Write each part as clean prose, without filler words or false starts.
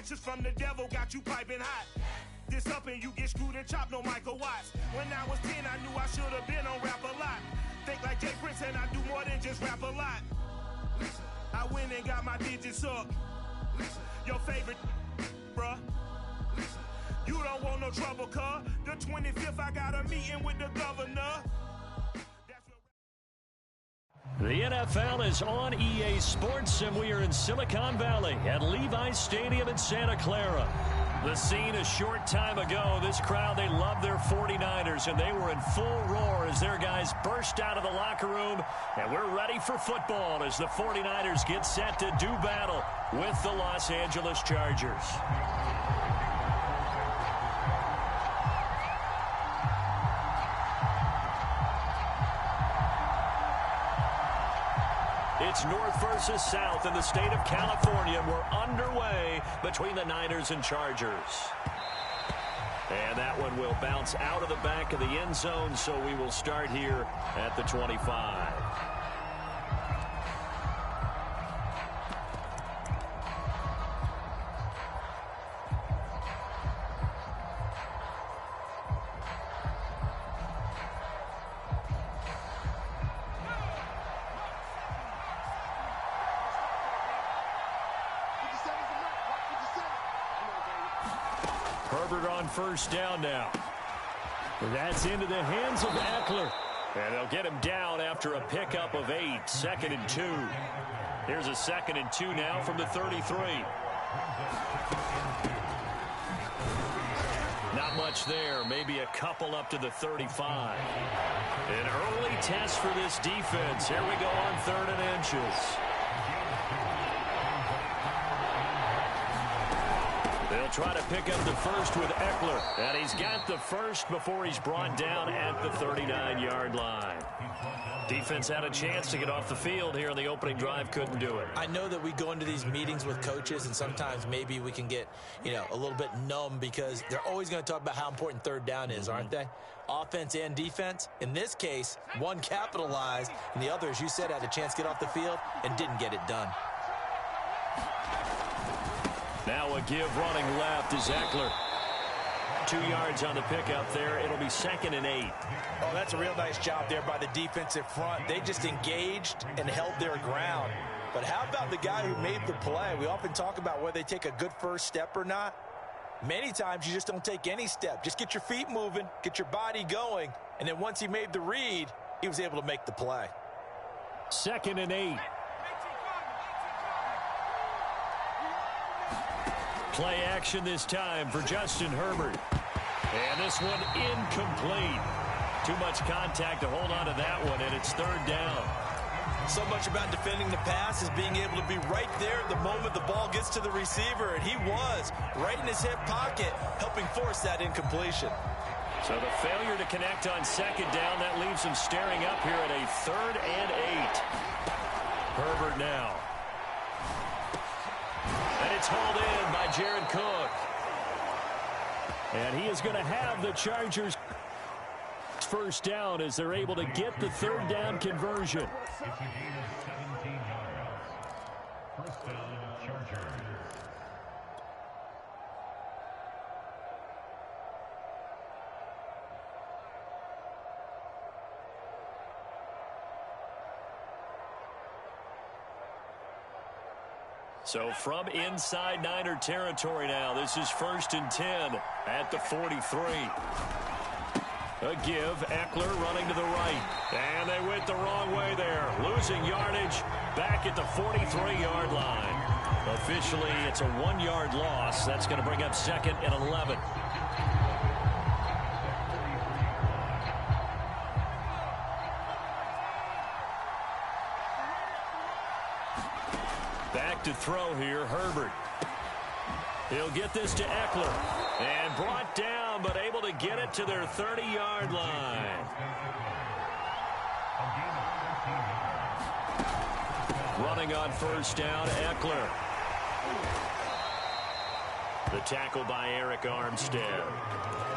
Instructions from the devil got you piping hot. This up and you get screwed and chopped, no Michael Watts. When I was 10, I knew I should have been on rap a lot. Think like Jay Prince and I do more than just rap a lot. I went and got my digits up. Your favorite, bruh. You don't want no trouble, cuz. The 25th, I got a meeting with the governor. The NFL is on EA Sports, and we are in Silicon Valley at Levi's Stadium in Santa Clara. The scene a short time ago, this crowd, they love their 49ers, and they were in full roar as their guys burst out of the locker room, and we're ready for football as the 49ers get set to do battle with the Los Angeles Chargers. It's North versus South in the state of California. We're underway between the Niners and Chargers. And that one will bounce out of the back of the end zone, so we will start here at the 25. Herbert on first down now. That's into the hands of Eckler. And they'll get him down after a pickup of 8. 2nd and 2. Here's a 2nd and 2 now from the 33. Not much there. Maybe a couple up to the 35. An early test for this defense. Here we go on 3rd and inches. They'll try to pick up the first with Eckler. And he's got the first before he's brought down at the 39-yard line. Defense had a chance to get off the field here in the opening drive. Couldn't do it. I know that we go into these meetings with coaches, and sometimes maybe we can get, a little bit numb because they're always going to talk about how important 3rd down is, aren't they? Offense and defense. In this case, one capitalized, and the other, as you said, had a chance to get off the field and didn't get it done. Now a give running left is Eckler. 2 yards on the pickup there. It'll be 2nd and 8. Oh, that's a real nice job there by the defensive front. They just engaged and held their ground. But how about the guy who made the play? We often talk about whether they take a good first step or not. Many times you just don't take any step. Just get your feet moving, get your body going, and then once he made the read, he was able to make the play. 2nd and 8. Play action this time for Justin Herbert. And this one incomplete. Too much contact to hold on to that one, and it's 3rd down. So much about defending the pass is being able to be right there the moment the ball gets to the receiver, and he was right in his hip pocket, helping force that incompletion. So the failure to connect on 2nd down, that leaves him staring up here at a 3rd and 8. Herbert now. And it's hauled in by Jared Cook. And he is going to have the Chargers first down as they're able to get the 3rd down conversion. First down, Chargers. So from inside Niner territory now, this is 1st and 10 at the 43. A give, Eckler running to the right. And they went the wrong way there. Losing yardage back at the 43-yard line. Officially, it's a 1-yard loss. That's going to bring up 2nd and 11. Back to throw here, Herbert. He'll get this to Eckler. And brought down, but able to get it to their 30-yard line. Running on first down, Eckler. The tackle by Eric Armstead.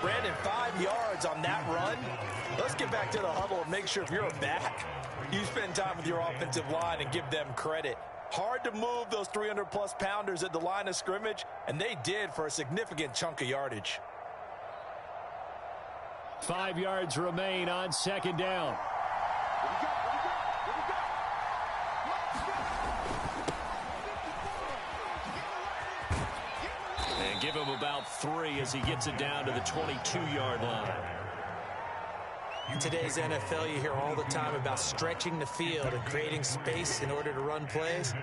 Brandon, 5 yards on that run. Let's get back to the huddle and make sure if you're a back, you spend time with your offensive line and give them credit. Hard to move those 300-plus pounders at the line of scrimmage, and they did for a significant chunk of yardage. 5 yards remain on second down. And give him about 3 as he gets it down to the 22-yard line. In today's NFL, you hear all the time about stretching the field and creating space in order to run plays.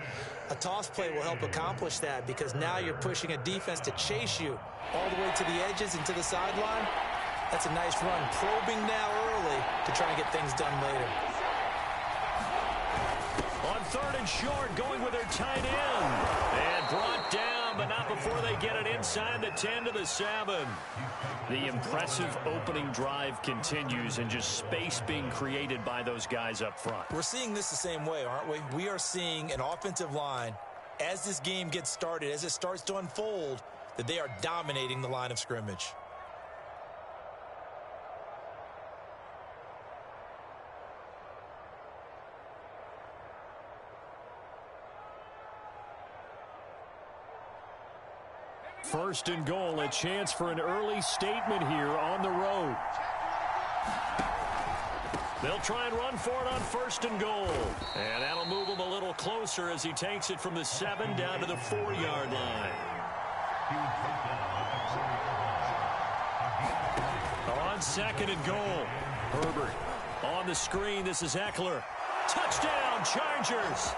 A toss play will help accomplish that because now you're pushing a defense to chase you all the way to the edges and to the sideline. That's a nice run, probing now early to try and get things done later. On 3rd and short, going with their tight end. And brought down, but not before they get it inside the 10 to the 7. The impressive opening drive continues and just space being created by those guys up front. We're seeing this the same way, aren't we? We are seeing an offensive line, as this game gets started, as it starts to unfold, that they are dominating the line of scrimmage. First and goal, a chance for an early statement here on the road. They'll try and run for it on 1st and goal. And that'll move him a little closer as he takes it from the 7 down to the 4-yard line. On 2nd and goal, Herbert. On the screen, this is Eckler. Touchdown, Chargers!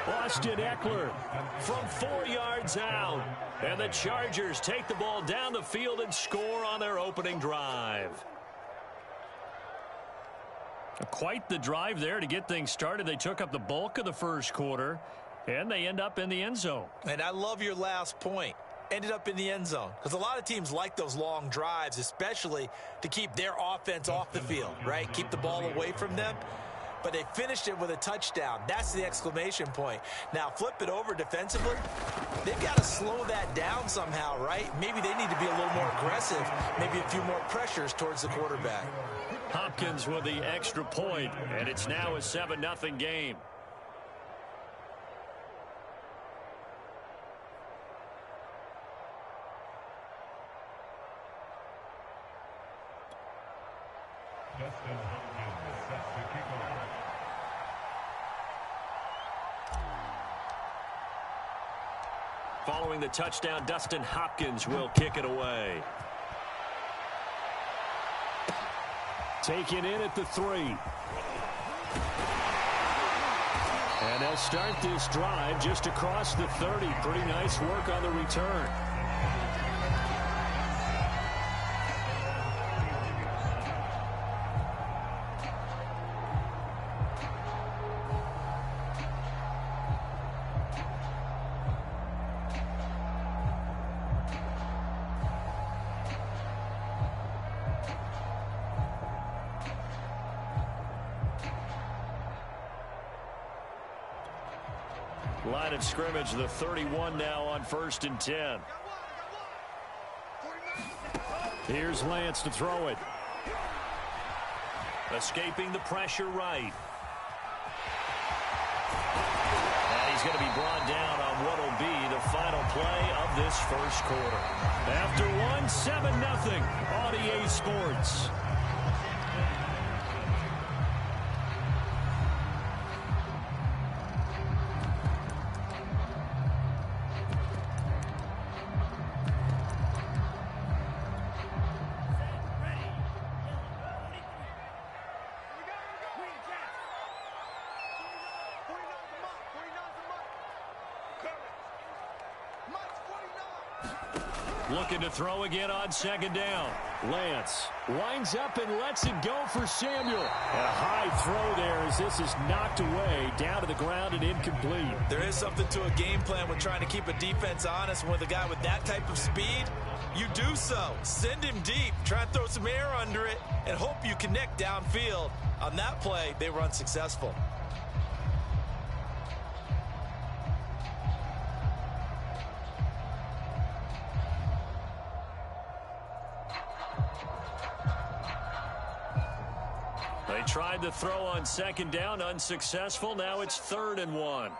Austin Eckler from 4 yards out. And the Chargers take the ball down the field and score on their opening drive. Quite the drive there to get things started. They took up the bulk of the first quarter, and they end up in the end zone. And I love your last point. Ended up in the end zone. Because a lot of teams like those long drives, especially to keep their offense off the field, right? Keep the ball away from them. But they finished it with a touchdown. That's the exclamation point. Now, flip it over defensively. They've got to slow that down somehow, right? Maybe they need to be a little more aggressive. Maybe a few more pressures towards the quarterback. Hopkins with the extra point, and it's now a 7-0 game. Following the touchdown, Dustin Hopkins will kick it away. Taken in at the 3. And they'll start this drive just across the 30. Pretty nice work on the return. Line of scrimmage, the 31 now on 1st and 10. Here's Lance to throw it. Escaping the pressure right. And he's going to be brought down on what will be the final play of this first quarter. After 7-0 on EA Sports. Looking to throw again on 2nd down. Lance winds up and lets it go for Samuel. And a high throw there as this is knocked away, down to the ground and incomplete. There is something to a game plan with trying to keep a defense honest. With a guy with that type of speed, you do so. Send him deep, try and throw some air under it, and hope you connect downfield. On that play, they were unsuccessful. They tried to throw on 2nd down, unsuccessful. Now it's 3rd and 1.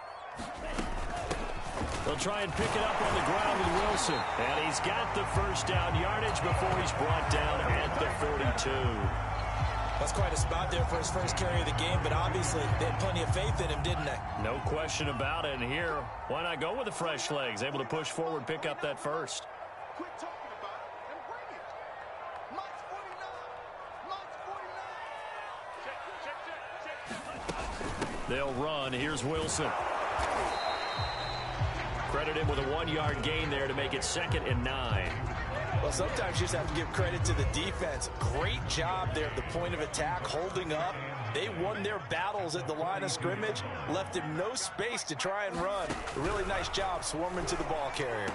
They'll try and pick it up on the ground with Wilson. And he's got the first down yardage before he's brought down at the 42. That's quite a spot there for his first carry of the game, but obviously they had plenty of faith in him, didn't they? No question about it. And here, why not go with the fresh legs? Able to push forward, pick up that first. Quit talking about it and bring it. Mike's 49. Mike's 49. They'll run. Here's Wilson. Credit him with a 1-yard gain there to make it 2nd and 9. Well, sometimes you just have to give credit to the defense. Great job there at the point of attack, holding up. They won their battles at the line of scrimmage, left him no space to try and run. A really nice job swarming to the ball carrier.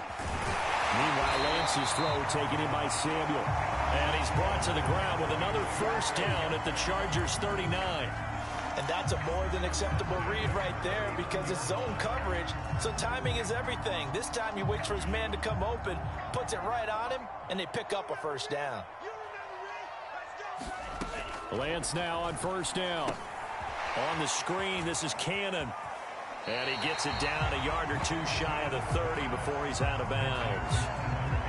Meanwhile, Lance's throw taken in by Samuel. And he's brought to the ground with another first down at the Chargers' 39. And that's a more than acceptable read right there because it's zone coverage, so timing is everything. This time he waits for his man to come open, puts it right on him, and they pick up a first down. Lance now on first down. On the screen, this is Cannon. And he gets it down a yard or two shy of the 30 before he's out of bounds.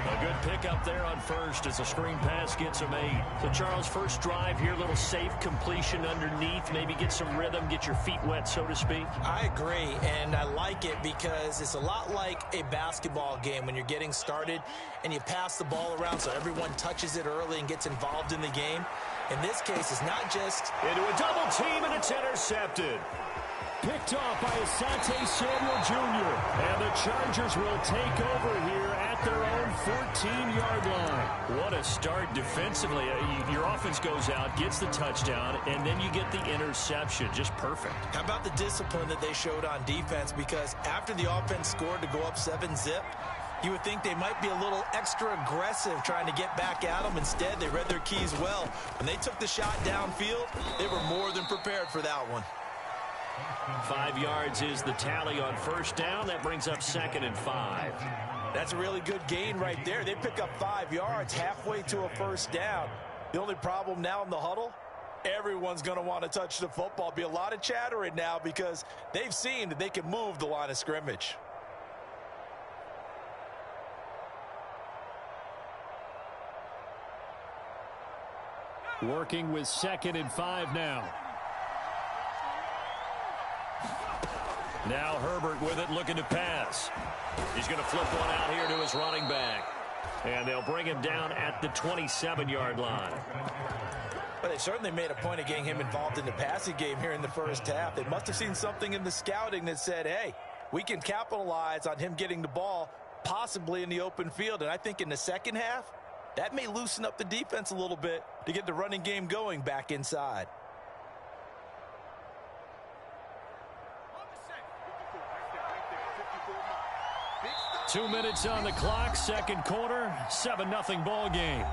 A good pickup there on first as the screen pass gets him 8. So, Charles, first drive here, little safe completion underneath. Maybe get some rhythm, get your feet wet, so to speak. I agree, and I like it because it's a lot like a basketball game when you're getting started and you pass the ball around so everyone touches it early and gets involved in the game. In this case, it's not just into a double team, and it's intercepted. Picked off by Asante Samuel Jr. And the Chargers will take over here at their own 14-yard line. What a start defensively. Your offense goes out, gets the touchdown, and then you get the interception. Just perfect. How about the discipline that they showed on defense? Because after the offense scored to go up 7-zip, you would think they might be a little extra aggressive trying to get back at them. Instead, they read their keys well. When they took the shot downfield, they were more than prepared for that one. 5 yards is the tally on first down. That brings up 2nd and 5. That's a really good gain right there. They pick up 5 yards halfway to a first down. The only problem now in the huddle, everyone's going to want to touch the football. Be a lot of chattering now because they've seen that they can move the line of scrimmage. Working with 2nd and 5 now. Now Herbert with it, looking to pass. He's going to flip one out here to his running back. And they'll bring him down at the 27-yard line. But they certainly made a point of getting him involved in the passing game here in the first half. They must have seen something in the scouting that said, hey, we can capitalize on him getting the ball, possibly in the open field. And I think in the second half, that may loosen up the defense a little bit to get the running game going back inside. Two minutes on the clock, second quarter, 7-0 ball game.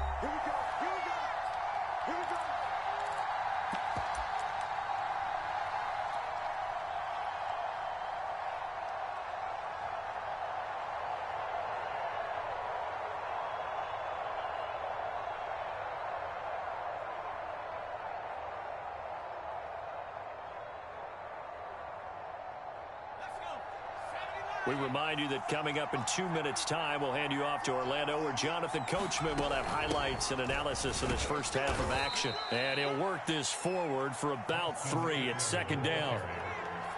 We remind you that coming up in 2 minutes' time, we'll hand you off to Orlando, where Jonathan Coachman will have highlights and analysis of this first half of action. And he'll work this forward for about 3 at second down.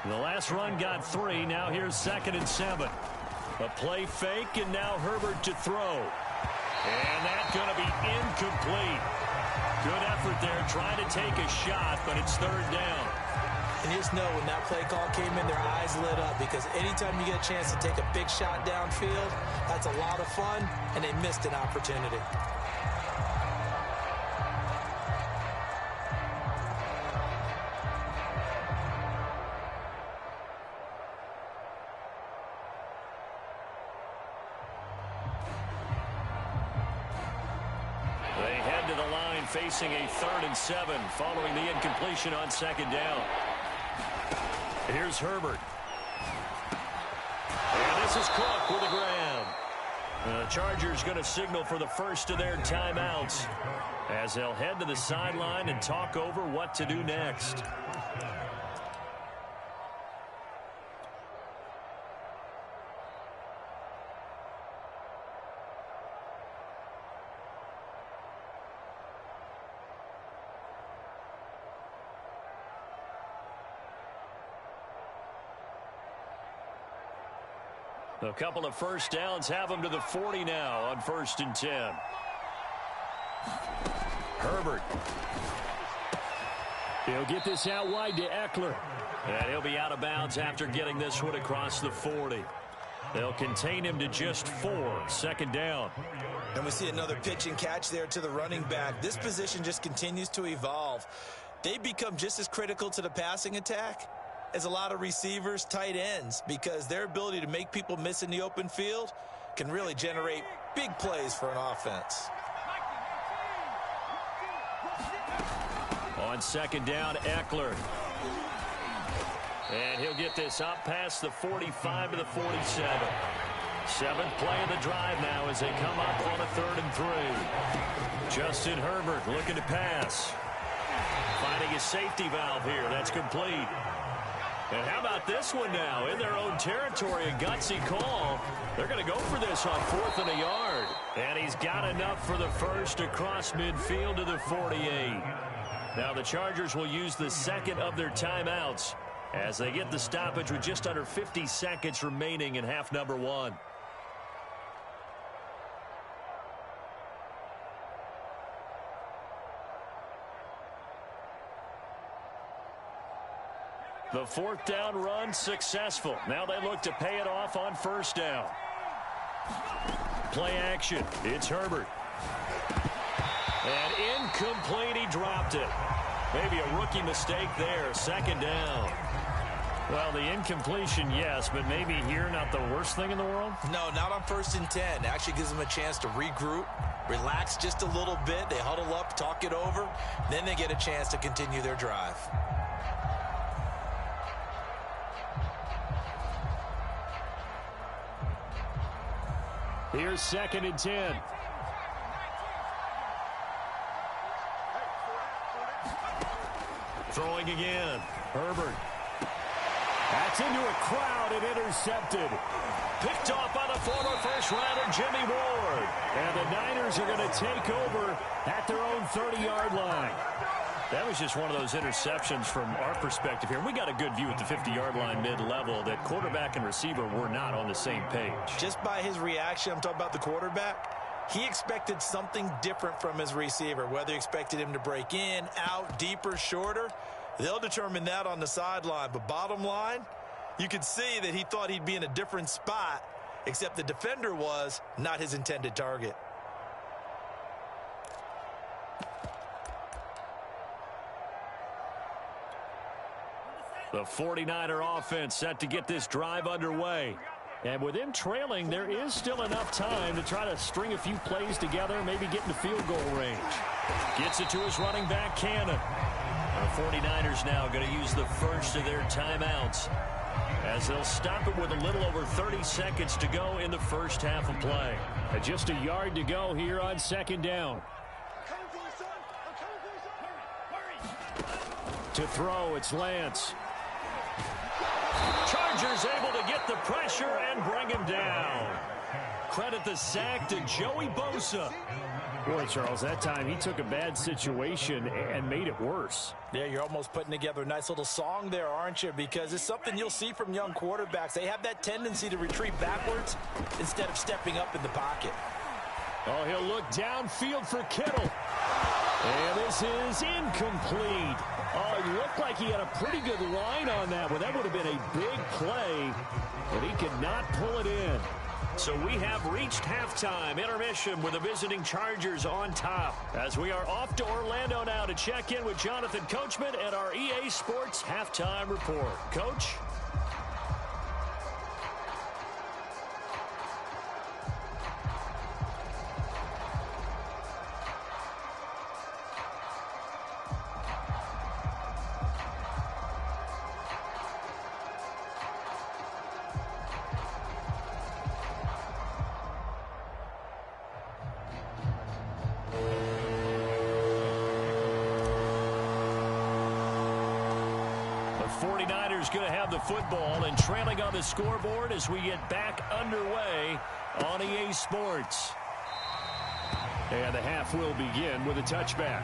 The last run got 3. Now here's 2nd and 7. A play fake, and now Herbert to throw. And that's going to be incomplete. Good effort there, trying to take a shot, but it's 3rd down. And you just know when that play call came in, their eyes lit up because anytime you get a chance to take a big shot downfield, that's a lot of fun, and they missed an opportunity. They head to the line facing a 3rd and 7 following the incompletion on 2nd down. Here's Herbert. And this is Cook with the grab. The Chargers going to signal for the first of their timeouts as they'll head to the sideline and talk over what to do next. A couple of first downs have them to the 40 now on 1st and 10. Herbert. He'll get this out wide to Eckler. And he'll be out of bounds after getting this one across the 40. They'll contain him to just 4. 2nd down. And we see another pitch and catch there to the running back. This position just continues to evolve. They become just as critical to the passing attack as a lot of receivers, tight ends, because their ability to make people miss in the open field can really generate big plays for an offense. On 2nd down, Eckler. And he'll get this up past the 45 to the 47. 7th play of the drive now as they come up on a 3rd and 3. Justin Herbert looking to pass. Finding a safety valve here. That's complete. And how about this one now? In their own territory, a gutsy call. They're going to go for this on 4th and a yard. And he's got enough for the first across midfield to the 48. Now the Chargers will use the 2nd of their timeouts as they get the stoppage with just under 50 seconds remaining in half number 1. The 4th down run successful. Now they look to pay it off on 1st down. Play action. It's Herbert. And incomplete. He dropped it. Maybe a rookie mistake there. 2nd down. Well, the incompletion, yes, but maybe here not the worst thing in the world? No, not on 1st and 10. Actually gives them a chance to regroup, relax just a little bit. They huddle up, talk it over. Then they get a chance to continue their drive. Here's 2nd and 10. Throwing again. Herbert. That's into a crowd and intercepted. Picked off by the former first-rounder Jimmy Ward. And the Niners are going to take over at their own 30-yard line. That was just one of those interceptions from our perspective here. We got a good view at the 50-yard line mid-level that quarterback and receiver were not on the same page. Just by his reaction, I'm talking about the quarterback, he expected something different from his receiver, whether he expected him to break in, out, deeper, shorter. They'll determine that on the sideline. But bottom line, you could see that he thought he'd be in a different spot, except the defender was not his intended target. The 49er offense set to get this drive underway. And with him trailing, there is still enough time to try to string a few plays together, maybe get into field goal range. Gets it to his running back, Cannon. The 49ers now going to use the first of their timeouts as they'll stop it with a little over 30 seconds to go in the first half of play. Just a yard to go here on 2nd down. To throw, it's Lance. Chargers able to get the pressure and bring him down. Credit the sack to Joey Bosa. Boy, Charles, that time he took a bad situation and made it worse. Yeah, you're almost putting together a nice little song there, aren't you? Because it's something you'll see from young quarterbacks. They have that tendency to retreat backwards instead of stepping up in the pocket. Oh, he'll look downfield for Kittle. And this is incomplete. Oh, it looked like he had a pretty good line on that one. That would have been a big play, but he could not pull it in. So we have reached halftime intermission with the visiting Chargers on top as we are off to Orlando now to check in with Jonathan Coachman and our EA Sports halftime report. Coach? Going to have the football and trailing on the scoreboard as we get back underway on EA Sports. And the half will begin with a touchback.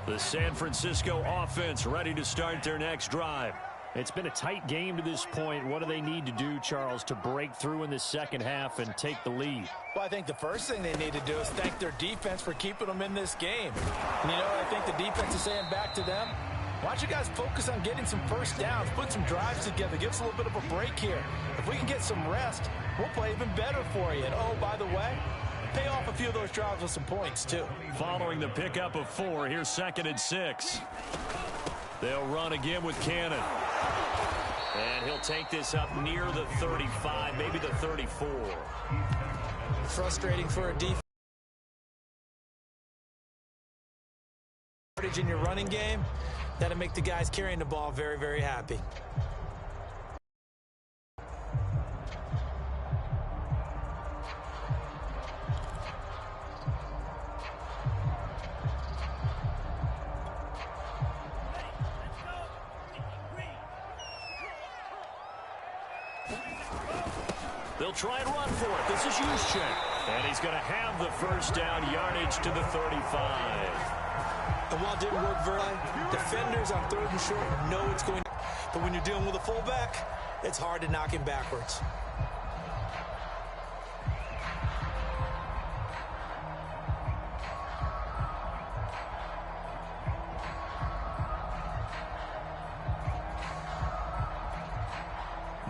The San Francisco offense ready to start their next drive. It's been a tight game to this point. What do they need to do, Charles, to break through in the second half and take the lead? Well, I think the first thing they need to do is thank their defense for keeping them in this game. And, I think the defense is saying back to them, why don't you guys focus on getting some first downs, put some drives together, give us a little bit of a break here. If we can get some rest, we'll play even better for you. And, oh, by the way, pay off a few of those drives with some points, too. Following the pickup of 4, here's 2nd and 6. They'll run again with Cannon. And he'll take this up near the 35, maybe the 34. Frustrating for a defense. In your running game, that'll make the guys carrying the ball very, very happy. They'll try and run for it. This is Juszczyk. And he's going to have the first down, yardage to the 35. And while it didn't work very well, defenders on 3rd and short know it's going to. But when you're dealing with a fullback, it's hard to knock him backwards.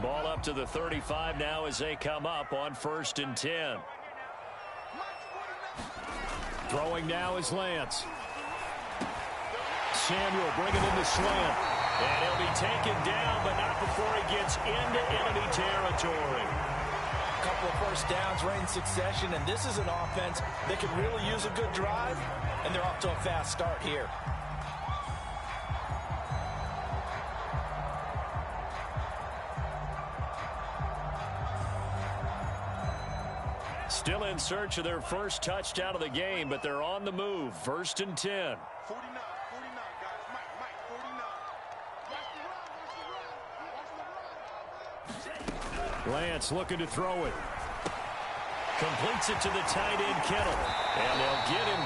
Ball up to the 35 now as they come up on 1st and 10. Throwing now is Lance. Samuel bringing in the slant. And he'll be taken down, but not before he gets into enemy territory. A couple of first downs right in succession, and this is an offense that could really use a good drive, and they're off to a fast start here. Still in search of their first touchdown of the game, but they're on the move. 1st and 10. 49, guys. Mike, 49. Lance looking to throw it. Completes it to the tight end, Kittle. And they'll get him